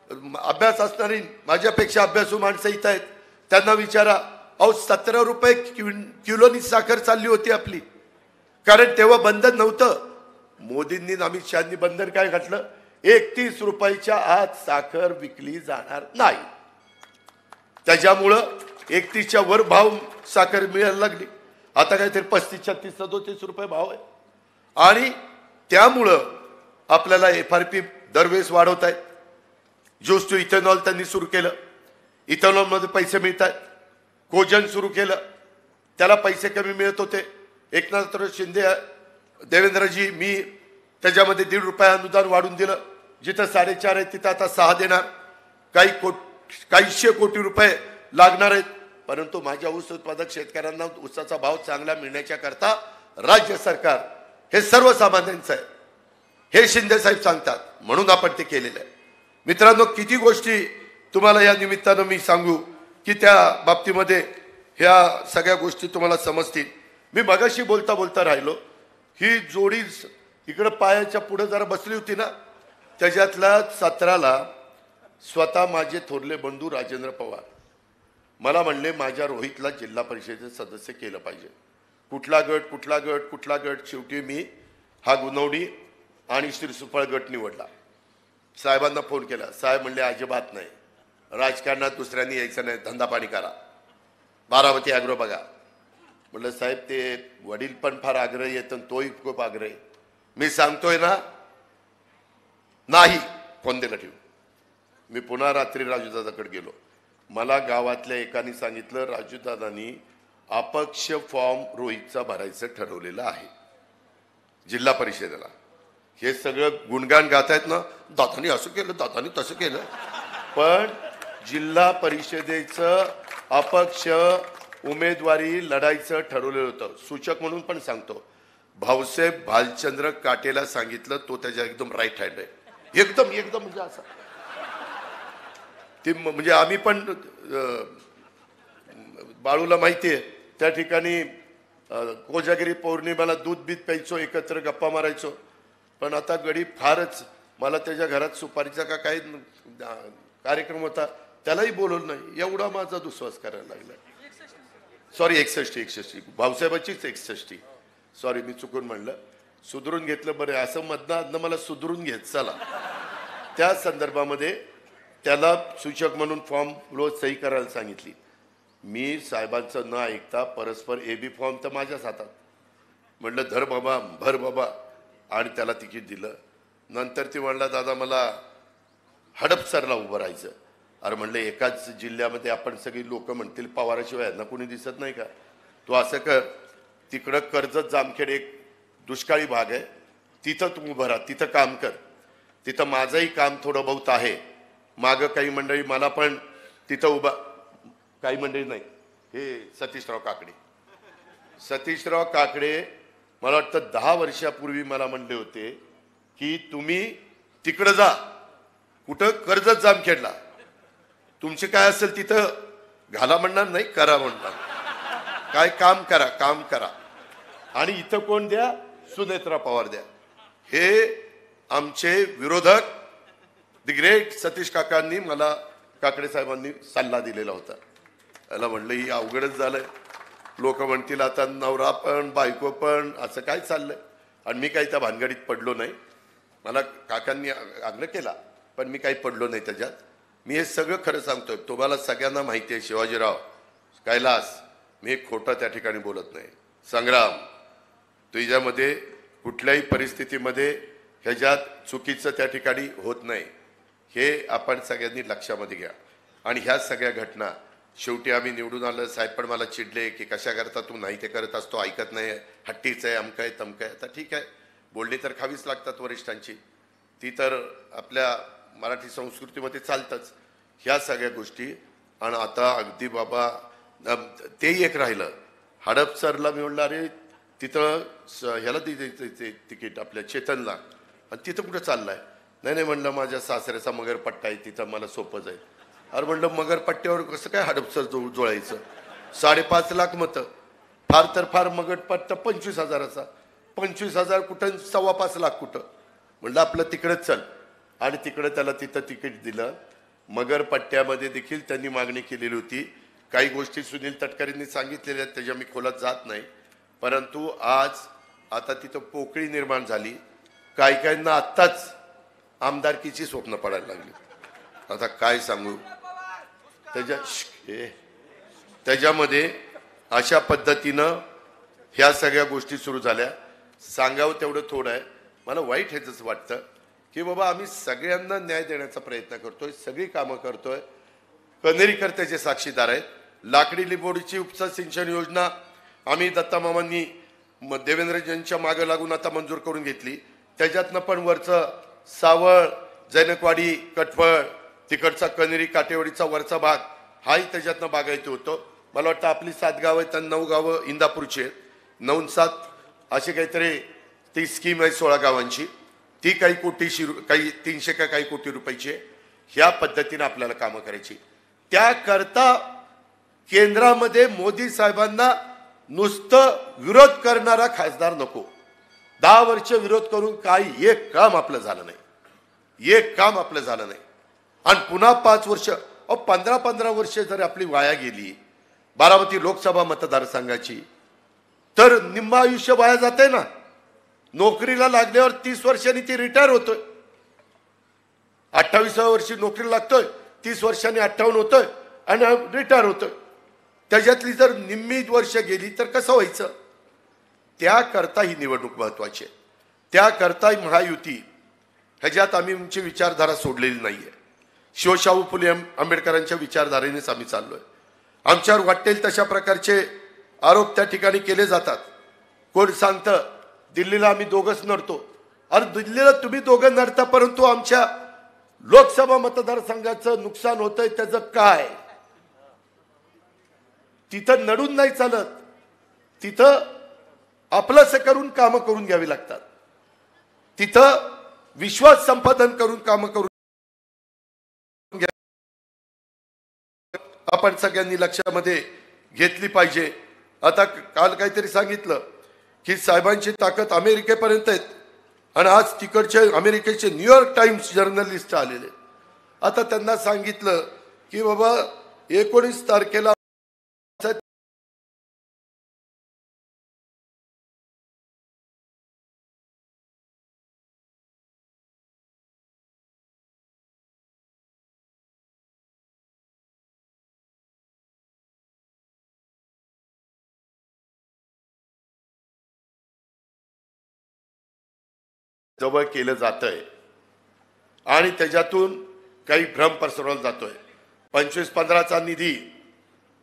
अभ्यास असणारी माझ्यापेक्षा अभ्यासू माणसं इथं आहेत, त्यांना विचारा. अहो 17 रुपये किलोनी साखर चालली होती आपली, कारण तेव्हा बंधन नव्हतं. मोदींनी अमित शहानी बंधन काय घातलं? 31 रुपयाच्या आत साखर विकली जाणार नाही. त्याच्यामुळं 31च्या वर भाव साखर मिळायला लागली. आता काहीतरी 35-36-37 रुपये भाव आहे आणि त्यामुळं आपल्याला FRP दरवेळेस वाढवत आहेत. ज्यूस टू इथेनॉल त्यांनी सुरू केलं, इथेनॉलमध्ये पैसे मिळत आहेत. कोजन सुरू केलं, त्याला पैसे कमी मिळत होते. एकनाथराव शिंदे, देवेंद्रजी, मी त्याच्यामध्ये ₹1.5 अनुदान वाढून दिलं. जिथं 4.5 आहे तिथं आता 6 देणार. काहीशे कोटी रुपये लागणार आहेत. परंतु माझ्या ऊस उत्पादक शेतकऱ्यांना ऊसाचा भाव चांगला मिळण्याच्या करता राज्य सरकार हे सर्वसामान्यांचं आहे हे शिंदे साहेब सांगतात, म्हणून आपण ते केलेलं आहे. मित्रांनो, किती गोष्टी तुम्हाला या निमित्तानं मी सांगू की त्या बाबतीमध्ये ह्या सगळ्या गोष्टी तुम्हाला समजतील. मी मगाशी बोलता बोलता राहिलो. ही जोडी इकडं पायाच्या पुढे जरा बसली होती ना, त्याच्यातल्या 17ला स्वतः माझे थोरले बंधू राजेंद्र पवार मला म्हणले माझ्या रोहितला जिल्हा परिषदेचे सदस्य केलं पाहिजे. कुठला गट. शेवटी मी हा गुणवडी आणि श्रीसुफळ गट निवडला. साहेबांना फोन केला. साहेब म्हणले अजिबात नाही, राजकारणात दुसऱ्यांनी यायचं नाही, धंदा पाणी करा, बारामती ॲग्रो बघा. म्हटलं साहेब ते वडील पण फार आग्रही येत आणि तोही खूप आग्रही. मी सांगतोय ना, नाही. फोन दिला ठेवून. मी पुन्हा रात्री राजूदादाकडे गेलो. मला गावातल्या एकाने सांगितलं राजूदादांनी अपक्ष फॉर्म रोहितचा भरायचं ठरवलेलं आहे जिल्हा परिषदेला. हे सगळं गुणगान गातायत ना, दादानी असं केलं, दादानी तसं केलं. पण जिल्हा परिषदेचं अपक्ष उमेदवारी लढायचं ठरवलेलं होतं. सूचक म्हणून पण सांगतो, भाऊसाहेब भालचंद्र काटेला सांगितलं, तो त्याच्या एकदम राईट हँड आहे. एकदम म्हणजे असं ते म्हणजे आम्ही पण बाळूला माहिती आहे त्या ठिकाणी कोजागिरी पौर्णिमेला दूध बीत प्यायचो, एकत्र गप्पा मारायचो. पण आता गडी फारच, मला त्याच्या घरात सुपारीचा का काही कार्यक्रम होता त्यालाही बोलवलं नाही. एवढा माझा दुस्वास करायला लागला. सॉरी 61 भाऊसाहेबाचीच 61. सॉरी मी चुकून म्हणलं, सुधरून घेतलं. बरं असं मधनं मला सुधरून घेत चला. त्या संदर्भामध्ये त्याला सूचक म्हणून फॉर्म रोज सही करायला सांगितली. मी साहेबांचं न ऐकता परस्पर AB फॉर्म तर माझ्याच हातात. म्हटलं धर बाबा, भर बाबा, आणि त्याला तिकीट दिलं. नंतर ती म्हणला दादा मला हडपसरला उभं राहायचं. अरे म्हणलं एकाच जिल्ह्यामध्ये आपण सगळी लोक म्हणतील पवाराशिवाय यांना कोणी दिसत नाही का. तू असं कर, तिकडं कर्जत जामखेड एक दुष्काळी भाग आहे, तिथं तू उभं राहा, तिथं काम कर. तिथं माझंही काम थोडं बहुत आहे. मागं काही मंडळी मला पण तिथं उभा, काही मंडळी नाही, हे सतीशराव काकडे मला वाटतं 10 वर्षापूर्वी मला म्हणले होते की तुम्ही तिकडं जा, कुठं कर्जत जामखेडला, तुमचे काय असेल तिथं घाला म्हणणार नाही, करा म्हणणार. काय काम करा. आणि इथं कोण द्या, सुनेत्रा पवार द्या. हे आमचे विरोधक द ग्रेट सतीश काकांनी मला, काकडे साहेबांनी सल्ला दिलेला होता. त्याला म्हणलं ही अवघडच झालंय, लोक म्हणतील आता नवरा पण बायको पण असं काय चाललंय. आणि मी काही त्या भानगडीत पडलो नाही. मला काकांनी आग्रह केला पण मी काही पडलो नाही त्याच्यात. मी हे सगळं खरं सांगतोय. तुम्हाला सगळ्यांना माहिती आहे शिवाजीराव कैलास, मी खोटं त्या ठिकाणी बोलत नाही. संग्राम, तुझ्यामध्ये कुठल्याही परिस्थितीमध्ये ह्याच्यात चुकीचं त्या ठिकाणी होत नाही, हे आपण सगळ्यांनी लक्षामध्ये घ्या. आणि ह्या सगळ्या घटना शेवटी आम्ही निवडून आलं. साहेब पण मला चिडले की कशा करता तू नाही ते करत असतो, ऐकत नाही, हट्टीच आहे, अमकं आहे तमकं आहे. आता ठीक आहे, बोलणी तर खावीच लागतात वरिष्ठांची, ती तर आपल्या मराठी संस्कृतीमध्ये चालतंच ह्या सगळ्या गोष्टी. आणि आता अगदी बाबा तेही एक राहिलं, हडपसरला मी म्हणलं अरे तिथं ह्याला तिकीट आपल्या चेतनला, आणि तिथं कुठं चाललाय. नाही म्हणलं माझ्या सासऱ्याचा मगरपट्टा आहे तिथं, मला सोपं जाईल. अरे म्हणलं मगरपट्ट्यावर कसं काय हडपसर जोडायचं. 5.5 लाख मतं, फार तर फार मगरपट्टा 25,000चा, 25,000 कुठं, 5.25 लाख कुठं. म्हणलं आपलं तिकडंच चल. आणि तिकडं त्याला तिथं तिकीट दिलं. मगरपट्ट्यामध्ये देखील त्यांनी मागणी केलेली होती. काही गोष्टी सुनील तटकरेंनी सांगितलेल्या आहेत, त्याच्या मी खोलात जात नाही. परंतु आज आता तिथं पोकळी निर्माण झाली. काहींना आत्ताच आमदारकीची स्वप्न पडायला लागली. आता काय सांगू, त्याच्यामध्ये अशा पद्धतीनं ह्या सगळ्या गोष्टी सुरू झाल्या. सांगावं तेवढं थोडं आहे. मला वाईट हेच वाटतं की बाबा आम्ही सगळ्यांना न्याय देण्याचा प्रयत्न करतोय, सगळी कामं करतोय. कनेरीकर त्याचे साक्षीदार आहेत. लाकडी लिंबोडीची उपसा सिंचन योजना आम्ही दत्ता मामांनी देवेंद्रजींच्या मागे लागून आता मंजूर करून घेतली. त्याच्यातनं पण वरचं सावळ, जैनकवाडी, कटफळ, तिकडचा कनेरी काटेवाडीचा वरचा भाग हाही त्याच्यातनं बागायती होतं. मला वाटतं आपली 7 गावं आहेत, 9 गावं इंदापूरची आहेत, 9-7 असे काहीतरी ती स्कीम आहे 16 गावांची. ती काही कोटीशी, काही 300 का काही कोटी रुपयाची आहे. ह्या पद्धतीने आपल्याला कामं करायची. त्याकरता केंद्रामध्ये मोदी साहेबांना नुसतं विरोध करणारा खासदार नको. 10 वर्ष विरोध करून काही एक काम आपलं झालं नाही, एक काम आपलं झालं नाही. आणि पुन्हा 5 वर्ष, 15-15 वर्ष जर आपली वाया गेली बारामती लोकसभा मतदारसंघाची, तर निम्म आयुष्य वाया जाते ना. नोकरीला लागल्यावर 30 वर्षांनी ती रिटायर होतोय, 28व्या वर्षी नोकरीला लागतोय, 30 वर्षांनी 58 होतोय आणि रिटायर होतोय. त्याच्यातली जर निम्मी वर्ष गेली तर कसं व्हायचं? त्याकरता ही निवडणूक महत्वाची आहे. त्याकरता महायुती ह्याच्यात आम्ही आमची विचारधारा सोडलेली नाहीये. शिवशाहू फुले आंबेडकरांच्या विचारधारेनेच आम्ही चाललोय. आमच्यावर वाटेल तशा प्रकारचे आरोप त्या ठिकाणी केले जातात. कोण सांगतं दिल्लीला आम्ही दोघंच नडतो. अरे दिल्लीला तुम्ही दोघं नडता, परंतु आमच्या लोकसभा मतदारसंघाचं नुकसान होतंय त्याचं काय? तिथं नडून नाही चालत, तिथं आपलंसं करून कामं करून घ्यावी लागतात. तिथं विश्वास संपादन करून कामं करून आपण सगळ्यांनी लक्षामध्ये घेतली पाहिजे. आता काल काहीतरी सांगितलं की साहेबांची ताकद अमेरिकेपर्यंत आहेत आणि आज तिकडचे अमेरिकेचे न्यूयॉर्क टाइम्स जर्नलिस्ट आलेले. आता त्यांना सांगितलं की बाबा 19 तारखेला जवळ केलं जातंय आणि त्याच्यातून काही भ्रम पसरवला जातोय. 25-15चा निधी,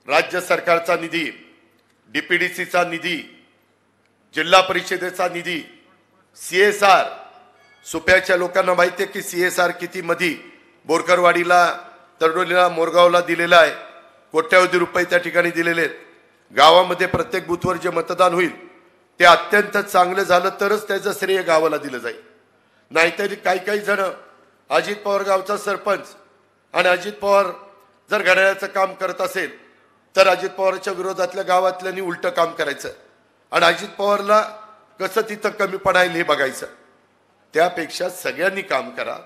राज्य सरकारचा निधी, डीपीडीसीचा निधी, जिल्हा परिषदेचा निधी, CSR. सुप्याच्या लोकांना माहिती आहे की CSR किती मधी बोरकरवाडीला, तरडोलीला, मोरगावला दिलेला आहे. कोट्यावधी रुपये त्या ठिकाणी दिलेले आहेत. गावामध्ये प्रत्येक बूथवर जे मतदान होईल ते अत्यंत चांगलं झालं तरच त्याचं श्रेय गावाला दिलं जाईल. नाहीतरी काही जण अजित पवार गावचा सरपंच आणि अजित पवार जर घड्याळाचं काम करत असेल तर अजित पवारच्या विरोधातल्या गावातल्यांनी उलटं काम करायचं आणि अजित पवारला कसं तिथं कमी पडायला हे बघायचं. त्यापेक्षा सगळ्यांनी काम करा,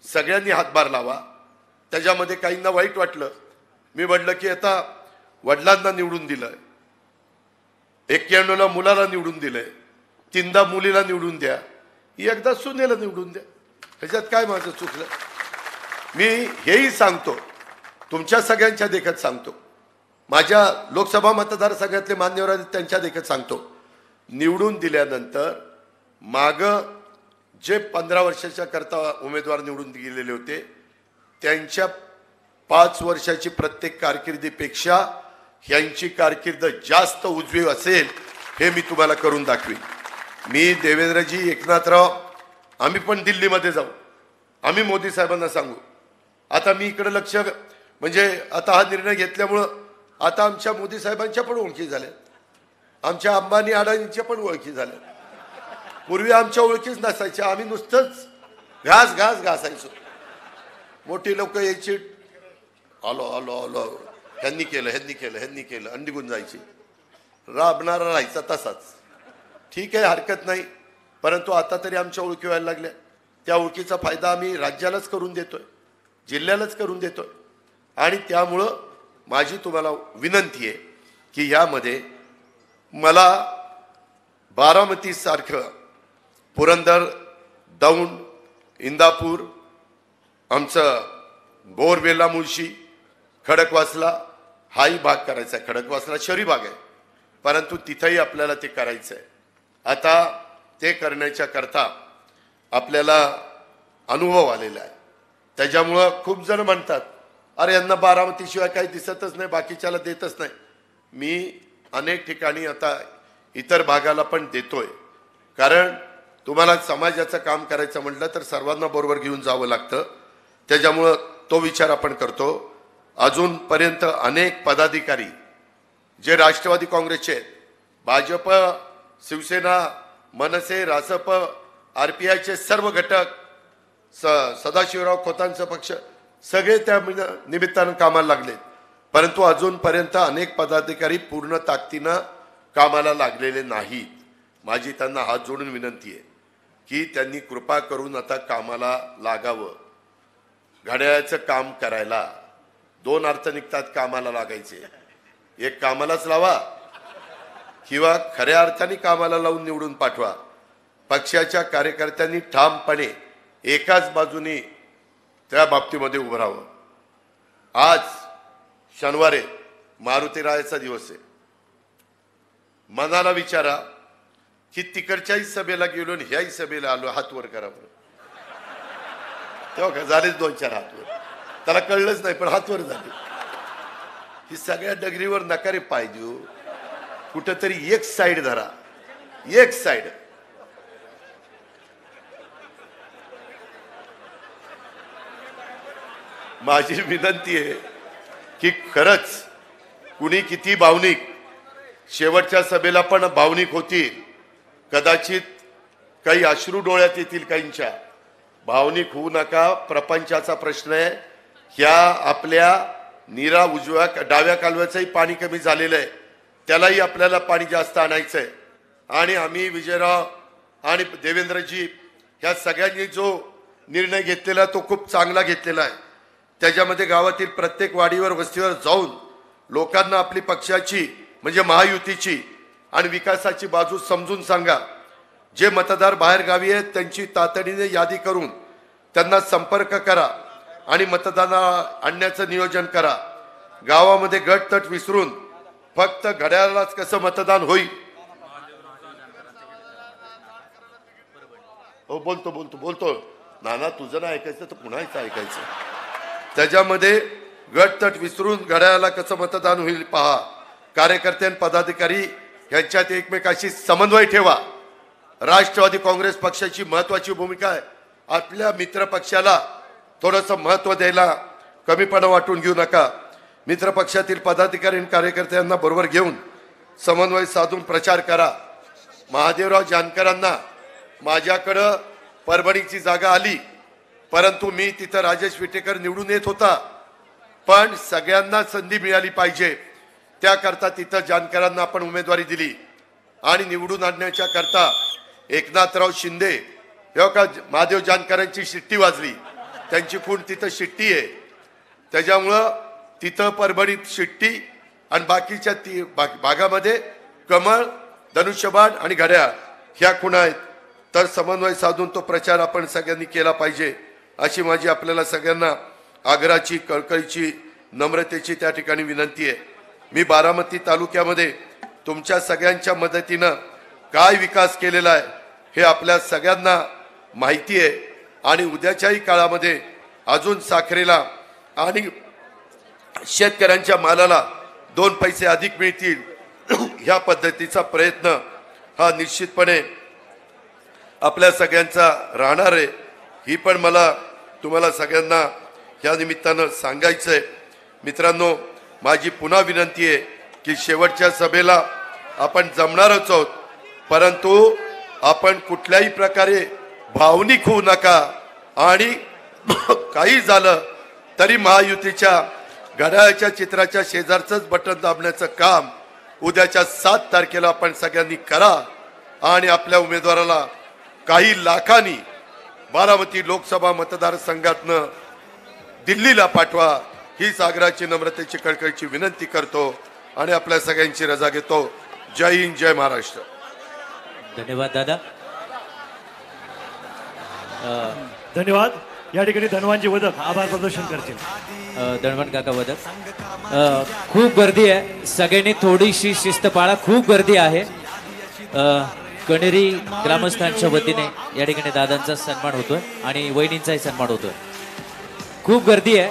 सगळ्यांनी हातभार लावा. त्याच्यामध्ये काहींना वाईट वाटलं, मी म्हटलं की आता वडिलांना निवडून दिलंय, 91ला मुलाला निवडून दिलंय, 3दा मुलीला निवडून द्या, एकदा सुनेला निवडून द्या. ह्याच्यात काय माझं चुकलं? मी हेही सांगतो, तुमच्या सगळ्यांच्या देखत सांगतो, माझ्या लोकसभा मतदारसंघातले मान्यवर आहेत त्यांच्या देखत सांगतो, निवडून दिल्यानंतर माग जे 15 वर्षाच्या करता उमेदवार निवडून गेलेले होते त्यांच्या 5 वर्षाची प्रत्येक कारकिर्दीपेक्षा यांची कारकीर्द जास्त उजवी असेल हे मी तुम्हाला करून दाखवीन. मी, देवेंद्रजी, एकनाथराव, आम्ही पण दिल्लीमध्ये जाऊ, आम्ही मोदी साहेबांना सांगू. आता मी इकडे लक्ष, म्हणजे आता हा निर्णय घेतल्यामुळं आता आमच्या मोदी साहेबांच्या पण ओळखी झाल्या, आमच्या अंबानी अडाणींच्या पण ओळखी झाल्या. पूर्वी आमच्या ओळखीच नसायच्या, आम्ही नुसतंच घासायचो. मोठी लोक यायची, आलो आलो आलो, ह्यांनी केलं आणि निघून जायची. राबणारा राहायचा तसाच. ठीक आहे, हरकत नाही, परंतु आता तरी आमच्या ओळखी व्हायला लागल्या. त्या ओळखीचा फायदा आम्ही राज्यालाच करून देतोय, जिल्ह्यालाच करून देतोय. आणि त्यामुळं माझी तुम्हाला विनंती आहे की यामध्ये मला बारामतीसारखं, पुरंदर, दौंड, इंदापूर, आमचं बोरवेला, मुळशी, खडकवासला हाही भाग करायचा आहे. खडकवासला शहरी भाग आहे, परंतु तिथंही आपल्याला ते करायचं आहे. आता ते करण्याच्या करता आपल्याला अनुभव आलेला आहे. त्याच्यामुळं खूप जण म्हणतात अरे यांना बारामतीशिवाय काही दिसतच नाही, बाकीच्याला देतच नाही. मी अनेक ठिकाणी आता इतर भागाला पण देतोय, कारण तुम्हाला समाजाचं काम करायचं म्हटलं तर सर्वांना बरोबर घेऊन जावं लागतं. त्याच्यामुळं तो विचार आपण करतो. अजूनपर्यंत अनेक पदाधिकारी जे राष्ट्रवादी काँग्रेसचे आहेत, भाजप, शिवसेना, मनसे, रासप, RPIचे सर्व घटक, सदाशिवराव खोतांचा पक्ष सगळे त्या निमित्तानं कामाला लागलेत. परंतु अजूनपर्यंत अनेक पदाधिकारी पूर्ण ताकदीनं कामाला लागलेले नाहीत. माझी त्यांना हात जोडून विनंती आहे की त्यांनी कृपा करून आता कामाला लागावं. घड्याळाचं काम करायला 2 अर्थ निघतात कामाला लागायचे. एक कामालाच लावा किंवा खऱ्या अर्थाने कामाला लावून निवडून पाठवा. पक्षाच्या कार्यकर्त्यांनी ठामपणे एकाच बाजूने त्या बाबतीमध्ये उभं राहावं. आज शनिवारी मारुतीरायाचा दिवस आहे. मनाला विचारा की तिकडच्याही सभेला गेलो आणि ह्याही सभेला आलो, हात वर करा बरं. तेव्हा झालेच 2-4 हात वर. त्याला कळलंच नाही पण हात वर झाले. ही सगळ्या डगरीवर नकारे पाय देऊ. कुठंतरी एक साईड धरा, एक साईड. माझी विनंती आहे की खरंच कुणी किती भावनिक, शेवटच्या सभेला पण भावनिक होतील, कदाचित काही अश्रू डोळ्यात येतील काहींच्या. भावनिक होऊ नका. प्रपंचाचा प्रश्न आहे. ह्या आपल्या नीरा उजव्या डाव्या कालव्याचंही पाणी कमी झालेलं आहे, त्यालाही आपल्याला पाणी जास्त आणायचं आहे. आणि आम्ही विजयराव आणि देवेंद्रजी ह्या सगळ्यांनी जो निर्णय घेतलेला तो खूप चांगला घेतलेला आहे. त्याच्यामध्ये गावातील प्रत्येक वाडीवर वस्तीवर जाऊन लोकांना आपली पक्षाची म्हणजे महायुतीची आणि विकासाची बाजू समजून सांगा. जे मतदार बाहेर गावी आहेत त्यांची तातडीने यादी करून त्यांना संपर्क करा आणि मतदानाला आणण्याचं नियोजन करा. गावामध्ये गटतट विसरून फक्त घड्याळालाच कसं मतदान होईल. हो बोलतो बोलतो बोलतो नाना, तुझं ना ऐकायचं तर पुन्हा ऐकायचं. त्याच्यामध्ये गटतट विसरून घड्याळाला कसं मतदान होईल पहा. कार्यकर्ते आणि पदाधिकारी यांच्यात एकमेकाशी समन्वय ठेवा. राष्ट्रवादी काँग्रेस पक्षाची महत्वाची भूमिका आहे. आपल्या मित्र पक्षाला थोडंसं महत्व द्यायला कमीपणा वाटून घेऊ नका. मित्र पक्षातील पदाधिकारी आणि कार्यकर्त्यांना बरोबर घेऊन समन्वय साधून प्रचार करा. महादेवराव जानकरांना माझ्याकडं परभणीची जागा आली, परंतु मी तिथं राजेश विटेकर निवडून येत होता. पण सगळ्यांना संधी मिळाली पाहिजे त्याकरता तिथं जानकरांना आपण उमेदवारी दिली आणि निवडून आणण्याच्या करता एकनाथराव शिंदे हे का महादेव जानकरांची शिट्टी वाजली. त्यांची खूण तिथं शिट्टी आहे. त्याच्यामुळं तिथं परभणीत शिट्टी आणि बाकीच्या भागामध्ये कमळ, धनुष्यबाण आणि घड्याळ ह्या खुणा आहेत. तर समन्वय साधून तो प्रचार आपण सगळ्यांनी केला पाहिजे अशी माझी आपल्याला सगळ्यांना आग्रहाची, कळकळीची, नम्रतेची त्या ठिकाणी विनंती आहे. मी बारामती तालुक्यामध्ये तुमच्या सगळ्यांच्या मदतीनं काय विकास केलेला आहे हे आपल्या सगळ्यांना माहिती आहे. आणि उद्याच्याही काळामध्ये अजून साखरेला आणि शेतकऱ्यांच्या मालाला 2 पैसे अधिक मिळतील ह्या पद्धतीचा प्रयत्न हा निश्चितपणे आपल्या सगळ्यांचा राहणार आहे. ही पण मला तुम्हाला सगळ्यांना ह्या निमित्तानं सांगायचं आहे. मित्रांनो, माझी पुन्हा विनंती आहे की शेवटच्या सभेला आपण जमणारच आहोत, परंतु आपण कुठल्याही प्रकारे भावनिक होऊ नका. आणि काही झालं तरी महायुतीच्या घड्याळाच्या चित्राच्या शेजारचंच बटन दाबण्याचं काम उद्याच्या 7 तारखेला आपण सगळ्यांनी करा आणि आपल्या उमेदवाराला काही लाखांनी बारामती लोकसभा मतदारसंघातनं दिल्लीला पाठवा. ही आग्रहाची, नम्रतेची, कळकळीची विनंती करतो आणि आपल्या सगळ्यांची रजा घेतो. जय हिंद, जय महाराष्ट्र. धन्यवाद दादा. धन्यवाद. या ठिकाणी धनवानजी वदक आभार प्रदर्शन करतील. धनवान काका वदक. खूप गर्दी आहे, सगळ्यांनी थोडीशी शिस्त पाळा. खूप गर्दी आहे. कणेरी ग्रामस्थांच्या वतीने या ठिकाणी दादांचा सन्मान होतोय आणि वहिनींचाही सन्मान होतोय. खूप गर्दी आहे.